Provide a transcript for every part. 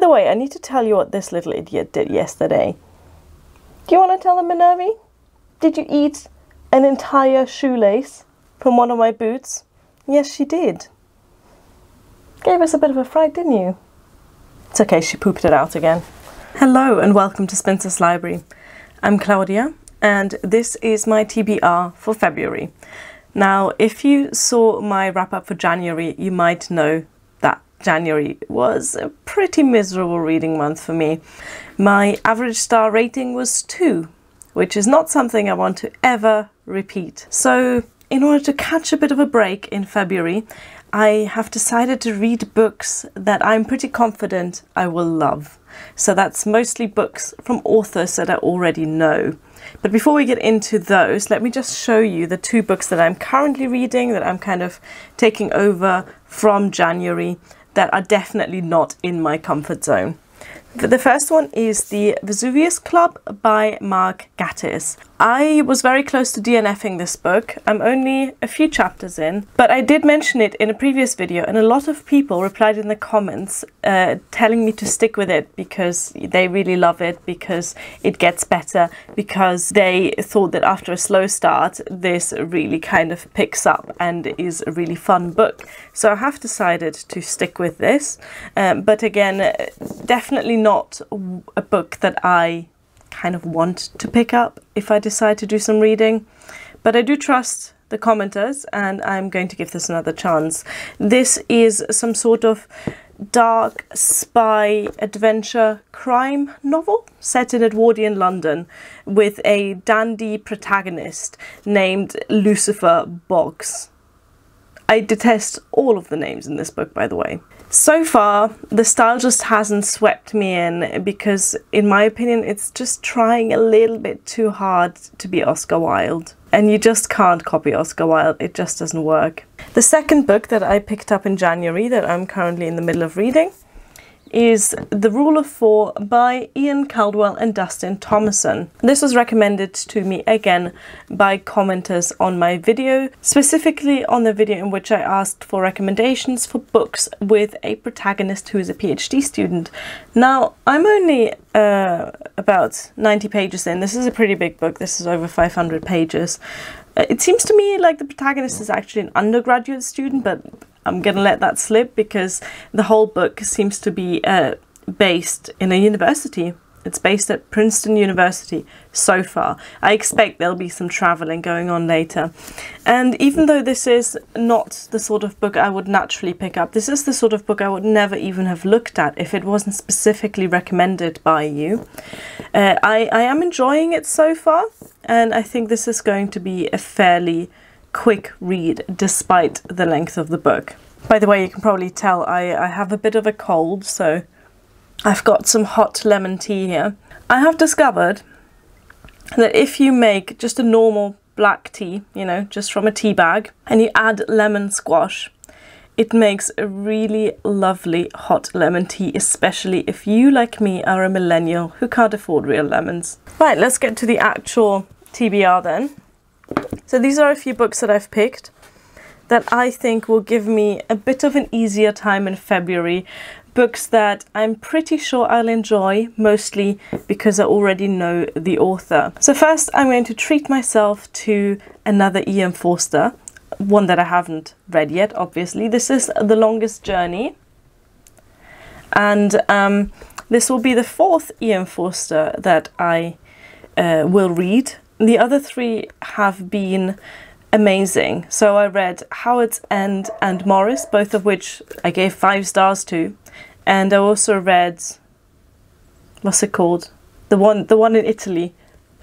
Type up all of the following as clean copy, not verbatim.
the way, I need to tell you what this little idiot did yesterday. Do you want to tell them, Minervi? Did you eat an entire shoelace from one of my boots? Yes, she did. Gave us a bit of a fright, didn't you? It's okay, she pooped it out again. Hello and welcome to Spinster's Library. I'm Claudia and this is my TBR for February. Now, if you saw my wrap-up for January, you might know that January was a pretty miserable reading month for me. My average star rating was 2, which is not something I want to ever repeat. So, in order to catch a bit of a break in February, I have decided to read books that I'm pretty confident I will love. So that's mostly books from authors that I already know. But before we get into those, let me just show you the 2 books that I'm currently reading, that I'm kind of taking over from January, that are definitely not in my comfort zone. The first one is The Vesuvius Club by Mark Gatiss. I was very close to DNFing this book. I'm only a few chapters in, but I did mention it in a previous video and a lot of people replied in the comments telling me to stick with it because they really love it, because it gets better, because they thought that after a slow start this really kind of picks up and is a really fun book. So I have decided to stick with this, but again, definitely not a book that I kind of want to pick up if I decide to do some reading, but I do trust the commenters and I'm going to give this another chance. This is some sort of dark spy adventure crime novel set in Edwardian London with a dandy protagonist named Lucifer Boggs. I detest all of the names in this book, by the way. So far, the style just hasn't swept me in because, in my opinion, it's just trying a little bit too hard to be Oscar Wilde. And you just can't copy Oscar Wilde, it just doesn't work. The second book that I picked up in January that I'm currently in the middle of reading is The Rule of 4 by Ian Caldwell and Dustin Thomason. This was recommended to me again by commenters on my video, specifically on the video in which I asked for recommendations for books with a protagonist who is a PhD student. Now, I'm only about 90 pages in. This is a pretty big book. This is over 500 pages. It seems to me like the protagonist is actually an undergraduate student, but I'm going to let that slip because the whole book seems to be based in a university. It's based at Princeton University so far. I expect there'll be some travelling going on later. And even though this is not the sort of book I would naturally pick up, this is the sort of book I would never even have looked at if it wasn't specifically recommended by you. I am enjoying it so far, and I think this is going to be a fairly quick read despite the length of the book. By the way, you can probably tell I have a bit of a cold, so I've got some hot lemon tea here. I have discovered that if you make just a normal black tea, you know, just from a tea bag, and you add lemon squash, it makes a really lovely hot lemon tea, especially if you, like me, are a millennial who can't afford real lemons. Right, let's get to the actual TBR then. So these are a few books that I've picked that I think will give me a bit of an easier time in February. Books that I'm pretty sure I'll enjoy, mostly because I already know the author. So first I'm going to treat myself to another Ian Forster, one that I haven't read yet, obviously. This is The Longest Journey. And this will be the 4th Ian Forster that I will read. The other 3 have been amazing. So I read Howard's End and Morris, both of which I gave 5 stars to. And I also read, what's it called? The one in Italy,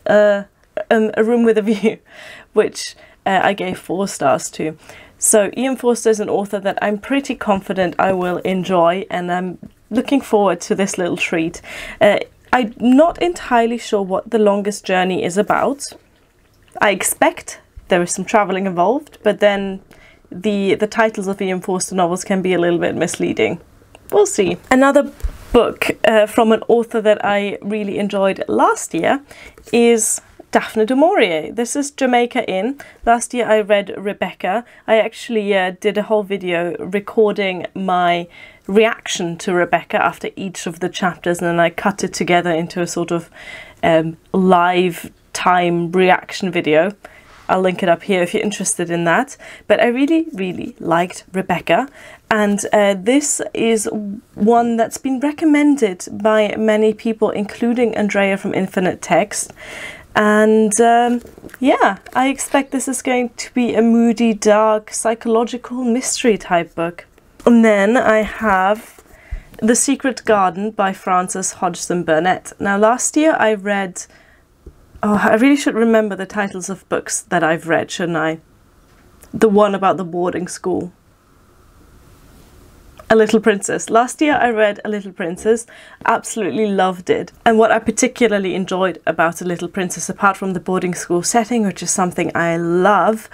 A Room with a View, which I gave 4 stars to. So Ian Forster is an author that I'm pretty confident I will enjoy, and I'm looking forward to this little treat. I'm not entirely sure what The Longest Journey is about. I expect there is some travelling involved, but then the titles of Ian Forster novels can be a little bit misleading. We'll see. Another book from an author that I really enjoyed last year is Daphne du Maurier. This is Jamaica in. Last year I read Rebecca. I actually did a whole video recording my reaction to Rebecca after each of the chapters, and then I cut it together into a sort of live time reaction video. I'll link it up here if you're interested in that. But I really liked Rebecca, and this is one that's been recommended by many people, including Andrea from Infinite Text. And yeah, I expect this is going to be a moody, dark, psychological mystery type book. And then I have The Secret Garden by Frances Hodgson Burnett. Now last year I read, oh, I really should remember the titles of books that I've read, shouldn't I? The one about the boarding school. A Little Princess. Last year I read A Little Princess, absolutely loved it. And what I particularly enjoyed about A Little Princess, apart from the boarding school setting, which is something I love,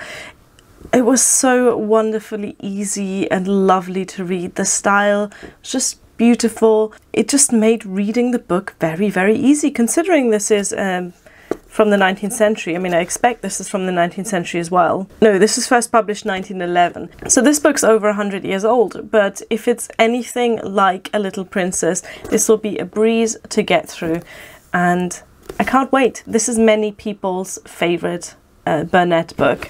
it was so wonderfully easy and lovely to read. The style was just beautiful. It just made reading the book very easy, considering this is from the 19th century. I mean, I expect this is from the 19th century as well. No, this was first published 1911. So this book's over 100 years old, but if it's anything like A Little Princess, this will be a breeze to get through. And I can't wait. This is many people's favourite Burnett book.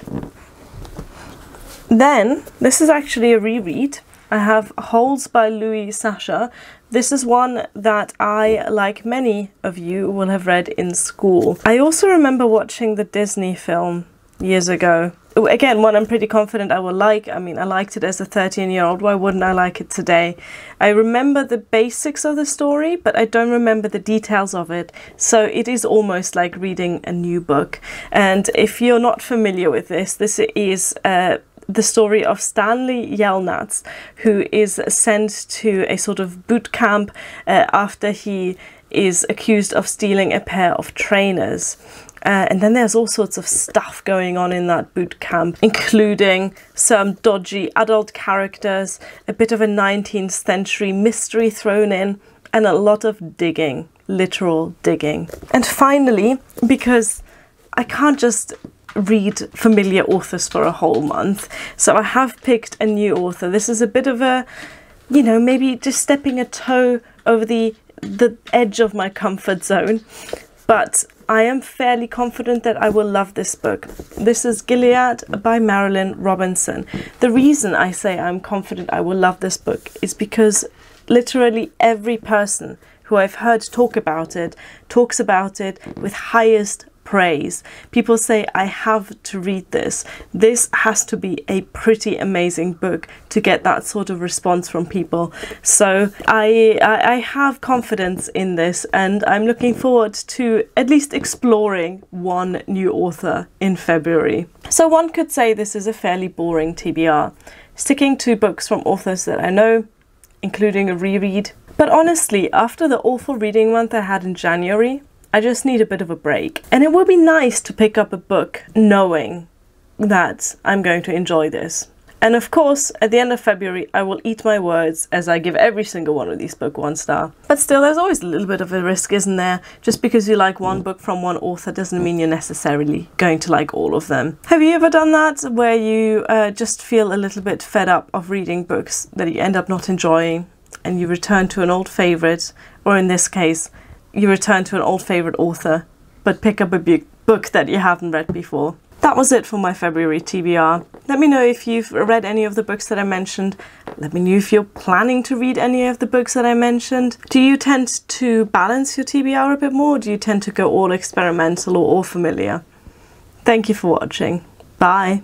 Then, this is actually a reread. I have Holes by Louis Sachar. This is one that I, like many of you, will have read in school. I also remember watching the Disney film years ago. Again, one I'm pretty confident I will like. I mean, I liked it as a 13-year-old. Why wouldn't I like it today? I remember the basics of the story, but I don't remember the details of it. So it is almost like reading a new book. And if you're not familiar with this is the story of Stanley Yelnats, who is sent to a sort of boot camp after he is accused of stealing a pair of trainers. And then there's all sorts of stuff going on in that boot camp, including some dodgy adult characters, a bit of a 19th century mystery thrown in, and a lot of digging, literal digging. And finally, because I can't just read familiar authors for a whole month, so I have picked a new author. This is a bit of a, you know, maybe just stepping a toe over the edge of my comfort zone, but I am fairly confident that I will love this book. This is Gilead by Marilynne Robinson. The reason I say I'm confident I will love this book is because literally every person who I've heard talk about it talks about it with highest praise. People say, I have to read this. This has to be a pretty amazing book to get that sort of response from people. So I have confidence in this, and I'm looking forward to at least exploring one new author in February. So one could say this is a fairly boring TBR, sticking to books from authors that I know, including a reread. But honestly, after the awful reading month I had in January, I just need a bit of a break. And it would be nice to pick up a book knowing that I'm going to enjoy this. And of course, at the end of February, I will eat my words as I give every single one of these books 1 star. But still, there's always a little bit of a risk, isn't there? Just because you like one book from one author doesn't mean you're necessarily going to like all of them. Have you ever done that, where you just feel a little bit fed up of reading books that you end up not enjoying, and you return to an old favourite, or in this case, you return to an old favourite author, but pick up a book that you haven't read before? That was it for my February TBR. Let me know if you've read any of the books that I mentioned. Let me know if you're planning to read any of the books that I mentioned. Do you tend to balance your TBR a bit more? Or do you tend to go all experimental or all familiar? Thank you for watching. Bye.